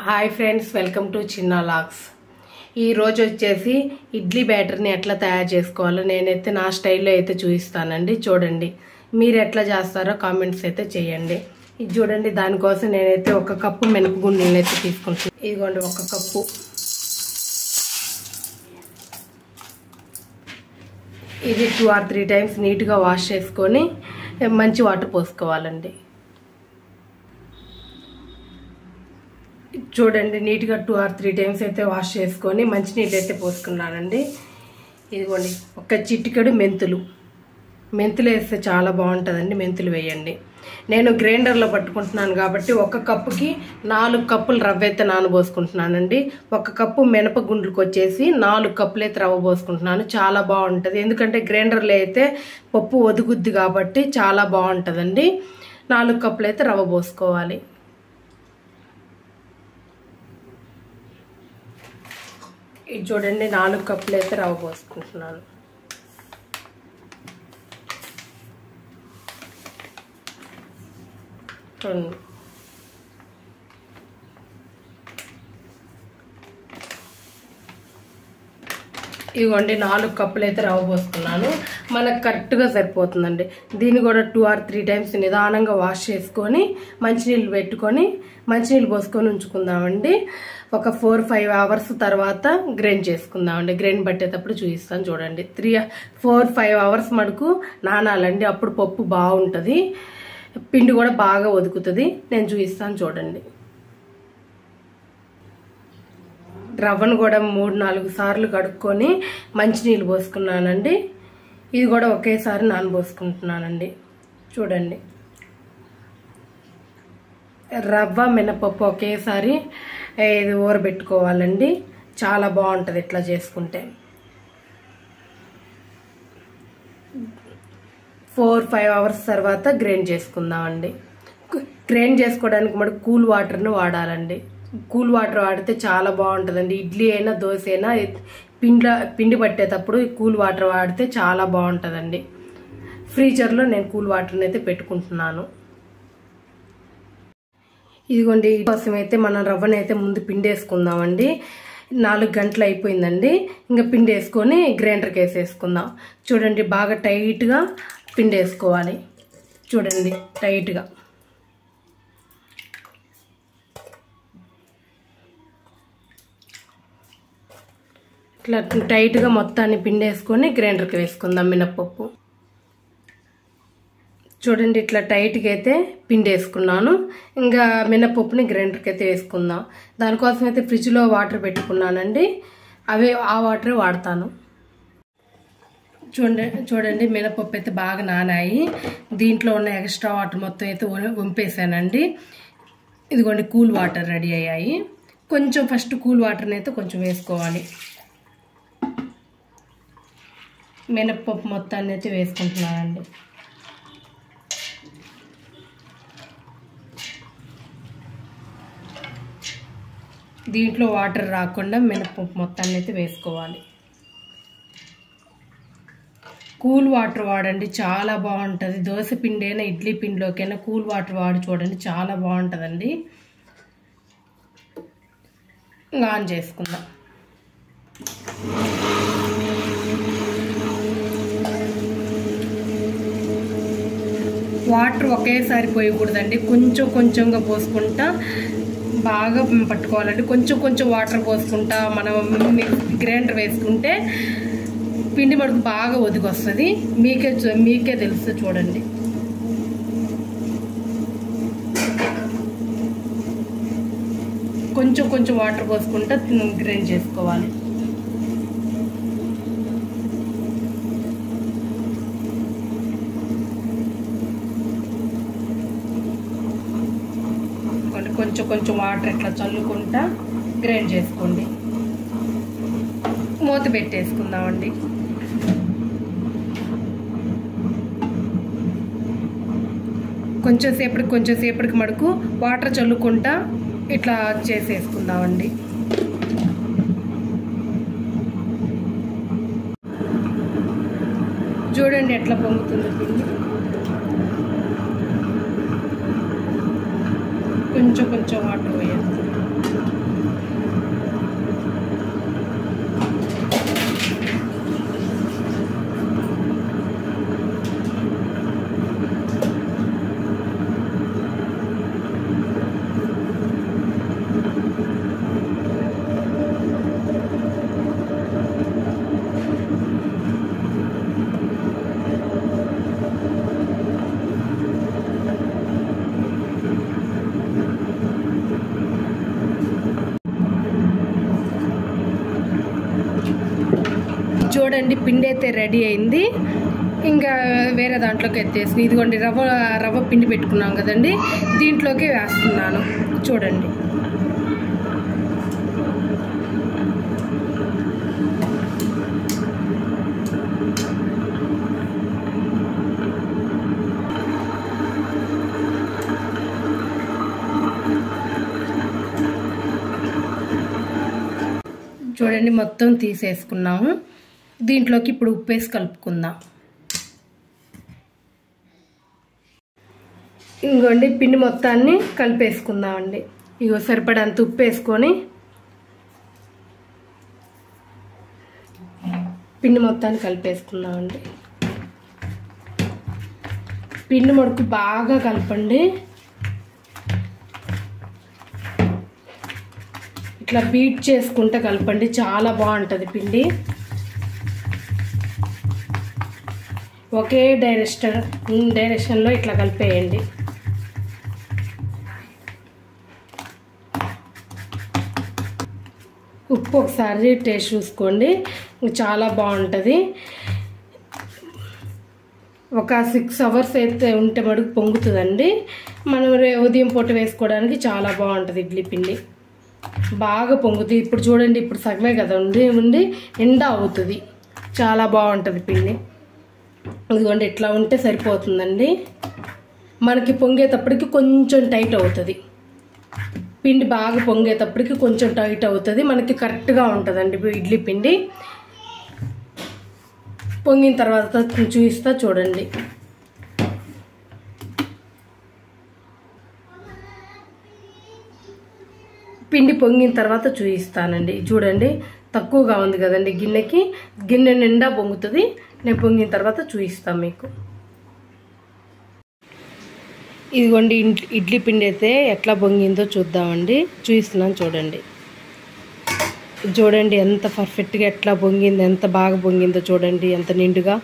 Hi friends, welcome to చిన్న logs. ఈరోజు వచ్చేసి ఇడ్లీ బ్యాటర్ని ఎట్లా తయారు చేసుకోవాలో నేనైతే నా స్టైల్లో అయితే చూపిస్తానండి. చూడండి, మీరు ఎట్లా చేస్తారో కామెంట్స్ అయితే చేయండి. ఇది చూడండి, దానికోసం నేనైతే 1 కప్పు మినపగుండ్లను అయితే తీసుకుంటాను. ఇదిగోండి 1 కప్పు. ఇది 2 or 3 టైమ్స్ నీట్గా వాష్ చేసుకొని మంచి వాటర్ పోసుకోవాలండి. చూడండి, నీట్గా 2 or 3 టైమ్స్ అయితే వాష్ చేసుకొని మంచినీళ్ళు అయితే పోసుకున్నానండి. ఇదిగోండి, 1 చిటికెడు మెంతులు వేస్తే చాలా బాగుంటుందండి. మెంతులు వేయండి. నేను గ్రైండర్లో పట్టుకుంటున్నాను కాబట్టి 1 కప్పుకి 4 కప్పులు రవ్వ అయితే నానబోసుకుంటున్నానండి. 1 కప్పు మినపగుండ్లకు వచ్చేసి 4 కప్పులు అయితే రవ్వ పోసుకుంటున్నాను. చాలా బాగుంటుంది, ఎందుకంటే గ్రైండర్లో అయితే పప్పు ఒదుగుద్ది కాబట్టి చాలా బాగుంటుందండి. 4 కప్పులు అయితే రవ్వ పోసుకోవాలి. ఇది చూడండి, 4 కప్పులు అయితే రవ్వ పోసుకుంటున్నాను. ఇదిగోండి, 4 కప్పులు అయితే రవ్వ పోసుకున్నాను. మనకు కరెక్ట్గా సరిపోతుందండి. దీన్ని కూడా 2 or 3 టైమ్స్ నిదానంగా వాష్ చేసుకొని మంచినీళ్ళు పెట్టుకొని మంచినీళ్ళు పోసుకొని ఉంచుకుందామండి. ఒక 4-5 అవర్స్ తర్వాత గ్రైండ్ చేసుకుందామండి. గ్రైండ్ పట్టేటప్పుడు చూపిస్తాను. చూడండి, 4-5 అవర్స్ మటుకు నానాలండి. అప్పుడు పప్పు బాగుంటుంది, పిండి కూడా బాగా ఒదుకుతుంది. నేను చూపిస్తాను. చూడండి, రవ్వను కూడా 3-4 సార్లు కడుక్కొని మంచినీళ్ళు పోసుకున్నానండి. ఇది కూడా ఒకేసారి నానబోసుకుంటున్నానండి. చూడండి, రవ్వ మినపప్పు ఒకేసారి ఇది ఊరబెట్టుకోవాలండి. చాలా బాగుంటుంది ఇట్లా చేసుకుంటే. 4-5 అవర్స్ తర్వాత గ్రైండ్ చేసుకుందామండి. గ్రైండ్ చేసుకోవడానికి మనకు కూల్ వాటర్ను వాడాలండి. కూల్ వాటర్ వాడితే చాలా బాగుంటుందండి. ఇడ్లీ అయినా దోశ అయినా పిండి పట్టేటప్పుడు కూల్ వాటర్ వాడితే చాలా బాగుంటుందండి. ఫ్రీజర్లో నేను కూల్ వాటర్ని అయితే పెట్టుకుంటున్నాను. ఇదిగోండి, కోసం అయితే మనం రవ్వని అయితే ముందు పిండి వేసుకుందామండి. 4 గంటలు అయిపోయిందండి. ఇంకా పిండి వేసుకొని గ్రైండర్కి వేసేసుకుందాం. చూడండి, బాగా టైట్గా పిండి వేసుకోవాలి. చూడండి, టైట్గా ఇట్లా టైట్గా మొత్తాన్ని పిండి వేసుకొని గ్రైండర్కి వేసుకుందాం మినప్పప్పు. చూడండి, ఇట్లా టైట్గా అయితే పిండి వేసుకున్నాను. ఇంకా మినపప్పుని గ్రైండర్కి అయితే వేసుకుందాం. దానికోసం అయితే ఫ్రిడ్జ్లో వాటర్ పెట్టుకున్నానండి. ఆ వాటరే వాడతాను. చూడండి, మినపప్పు అయితే బాగా నానాయి. దీంట్లో ఉన్న ఎక్స్ట్రా వాటర్ మొత్తం అయితే వంపేసానండి. ఇదిగోండి, కూల్ వాటర్ రెడీ అయ్యాయి. కొంచెం ఫస్ట్ కూల్ వాటర్ని అయితే కొంచెం వేసుకోవాలి. మినపప్పు మొత్తాన్ని అయితే వేసుకుంటున్నానండి. దీంట్లో వాటర్ రాకుండా మినపప్పు మొత్తాన్ని అయితే వేసుకోవాలి. కూల్ వాటర్ వాడండి, చాలా బాగుంటుంది. దోశ పిండి అయినా ఇడ్లీ పిండిలోకైనా కూల్ వాటర్ వాడి చూడండి, చాలా బాగుంటుందండి. ఆన్ చేసుకుందాం. వాటర్ ఒకేసారి పోయకూడదండి, కొంచెం కొంచెంగా పోసుకుంటా బాగా పట్టుకోవాలండి. కొంచెం కొంచెం వాటర్ పోసుకుంటా మనం గ్రైండర్ వేసుకుంటే పిండి మడుకు బాగా ఒదిగి వస్తుంది. మీకే తెలుస్తుంది. చూడండి, కొంచెం కొంచెం వాటర్ పోసుకుంటా గ్రైండ్ చేసుకోవాలి. కొంచెం కొంచెం వాటర్ ఇట్లా చల్లుకుంటా గ్రైండ్ చేసుకోండి. మూత పెట్టేసుకుందామండి. కొంచెం సేపటికి మడుకు వాటర్ చల్లుకుంటా ఇట్లా చేసేసుకుందామండి. చూడండి, ఎట్లా పొంగుతుందో పిండి. కొంచెం వాటర్ వేయాలి. చూడండి పిండి అయితే రెడీ అయింది. ఇంకా వేరే దాంట్లోకి ఎత్తేసి ఇదిగోండి రవ్వ పిండి పెట్టుకున్నాం కదండి, దీంట్లోకి వేస్తున్నాను. చూడండి చూడండి మొత్తం తీసేసుకున్నాము. దీంట్లోకి ఇప్పుడు ఉప్పు వేసి కలుపుకుందాం. ఇంకోండి పిండి మొత్తాన్ని కలిపేసుకుందామండి. ఇగో సరిపడంత ఉప్పు వేసుకొని పిండి మొత్తాన్ని కలిపేసుకుందామండి. పిండి మడుకు బాగా కలపండి. ఇట్లా బీట్ చేసుకుంటే కలపండి, చాలా బాగుంటుంది పిండి. ఒకే డైరెక్షన్లో ఇట్లా కలిపేయండి. ఉప్పు ఒకసారి టేస్ట్ చూసుకోండి, చాలా బాగుంటుంది. ఒక 6 అవర్స్ అయితే ఉంటే మడుగు పొంగుతుందండి. మనం ఉదయం పూట వేసుకోవడానికి చాలా బాగుంటుంది. ఇడ్లీ పిండి బాగా పొంగుతుంది. ఇప్పుడు చూడండి, ఇప్పుడు సగమే కదా ఉండి ఎండా అవుతుంది. చాలా బాగుంటుంది పిండి. ఇదిగోండి ఇట్లా ఉంటే సరిపోతుందండి. మనకి పొంగేటప్పటికి కొంచెం టైట్ అవుతుంది. పిండి బాగా పొంగేటప్పటికి కొంచెం టైట్ అవుతుంది. మనకి కరెక్ట్గా ఉంటుందండి ఇడ్లీ పిండి. పొంగిన తర్వాత చూపిస్తా చూడండి. పిండి పొంగిన తర్వాత చూపిస్తానండి. చూడండి తక్కువగా ఉంది కదండి గిన్నె నిండా పొంగుతుంది. నేను పొంగిన తర్వాత చూపిస్తాను మీకు. ఇదిగోండి ఇడ్లీ పిండి అయితే ఎట్లా పొంగిందో చూద్దామండి. చూపిస్తున్నాను చూడండి. చూడండి ఎంత పర్ఫెక్ట్గా ఎట్లా పొంగిందో, ఎంత బాగా పొంగిందో చూడండి, ఎంత నిండుగా.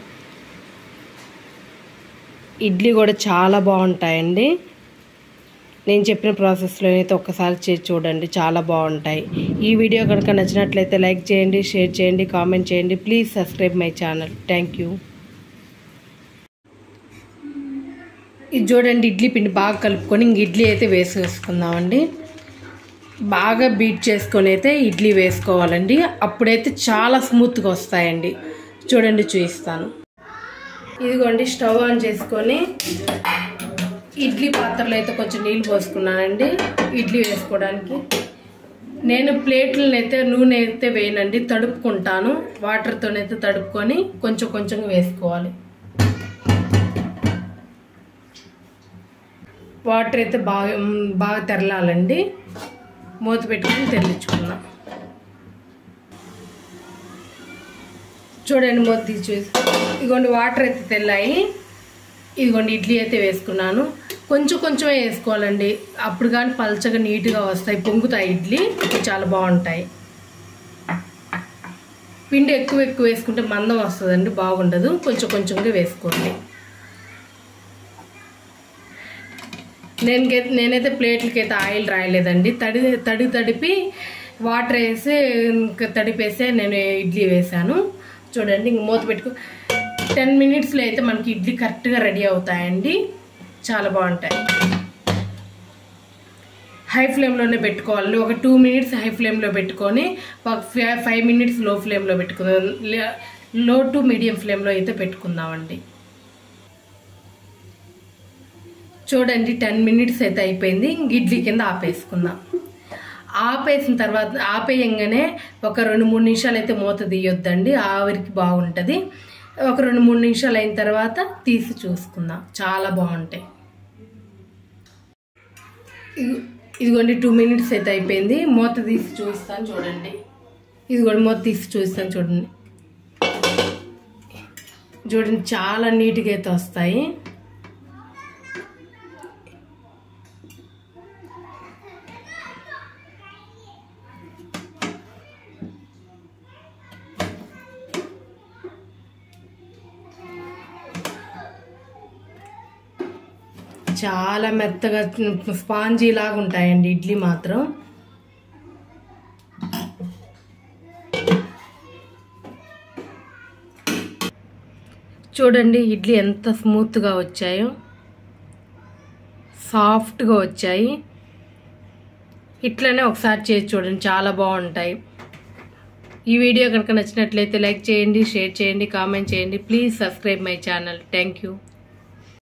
ఇడ్లీ కూడా చాలా బాగుంటాయండి. నేను చెప్పిన ప్రాసెస్లో అయితే ఒక్కసారి చేసి చూడండి, చాలా బాగుంటాయి. ఈ వీడియో కనుక నచ్చినట్లయితే లైక్ చేయండి, షేర్ చేయండి, కామెంట్ చేయండి. Please subscribe my channel. Thank you. ఇది చూడండి ఇడ్లీ పిండి బాగా కలుపుకొని ఇంక ఇడ్లీ అయితే వేసుకుందామండి. బాగా బీట్ చేసుకొని అయితే ఇడ్లీ వేసుకోవాలండి. అప్పుడైతే చాలా స్మూత్గా వస్తాయండి. చూడండి చూపిస్తాను. ఇదిగోండి స్టవ్ ఆన్ చేసుకొని ఇడ్లీ పాత్రలో అయితే కొంచెం నీళ్ళు పోసుకున్నానండి ఇడ్లీ వేసుకోవడానికి. నేను ప్లేట్లను అయితే నూనె అయితే వేయనండి, తడుపుకుంటాను. వాటర్తోనైతే తడుపుకొని కొంచెం కొంచెంగా వేసుకోవాలి. వాటర్ అయితే బాగా తెరలాలండి. మూత పెట్టుకుని తెరలించుకున్నాం. చూడండి మూత తీసి చూసి ఇదిగోండి వాటర్ అయితే తెల్లాయి. ఇదిగోండి ఇడ్లీ అయితే వేసుకున్నాను. కొంచెం వేసుకోవాలండి, అప్పుడు కానీ పల్చగా నీట్గా వస్తాయి, పొంగుతాయి ఇడ్లీ, చాలా బాగుంటాయి. పిండి ఎక్కువ వేసుకుంటే మందం వస్తుందండి, బాగుండదు. కొంచెంగా వేసుకోండి. నేనైతే ప్లేట్లకి అయితే ఆయిల్ రాయలేదండి. తడిపి వాటర్ వేసి తడిపేసి నేను ఇడ్లీ వేసాను. చూడండి ఇంక మూత పెట్టుకో 10 మినిట్స్లో అయితే మనకి ఇడ్లీ కరెక్ట్గా రెడీ అవుతాయండి, చాలా బాగుంటాయి. హై ఫ్లేమ్లోనే పెట్టుకోవాలండి. ఒక 2 మినిట్స్ హై ఫ్లేమ్లో పెట్టుకొని ఒక 5 మినిట్స్ లో ఫ్లేమ్లో పెట్టుకుందాం. లో టు మీడియం ఫ్లేమ్లో అయితే పెట్టుకుందామండి. చూడండి 10 మినిట్స్ అయితే అయిపోయింది. ఇడ్లీ కింద ఆపేసుకుందాం. ఆపేసిన తర్వాత ఆపేయంగానే ఒక 2-3 నిమిషాలు అయితే మూత తీయొద్దండి, ఆవిరికి బాగుంటుంది. ఒక 2-3 నిమిషాలు అయిన తర్వాత తీసి చూసుకుందాం, చాలా బాగుంటాయి. ఇదిగోండి 2 మినిట్స్ అయితే అయిపోయింది. మూత తీసి చూస్తాను చూడండి. ఇదిగోండి మూత తీసి చూస్తాను చూడండి. చాలా నీట్గా అయితే వస్తాయి. చాలా మెత్తగా స్పాంజీ లాగా ఉంటాయండి ఇడ్లీ మాత్రం. చూడండి ఇడ్లీ ఎంత స్మూత్గా వచ్చాయో, సాఫ్ట్గా వచ్చాయి. ఇట్లనే ఒకసారి చేసి చూడండి, చాలా బాగుంటాయి. ఈ వీడియో కనుక నచ్చినట్లయితే లైక్ చేయండి, షేర్ చేయండి, కామెంట్ చేయండి. Please subscribe my channel. Thank you.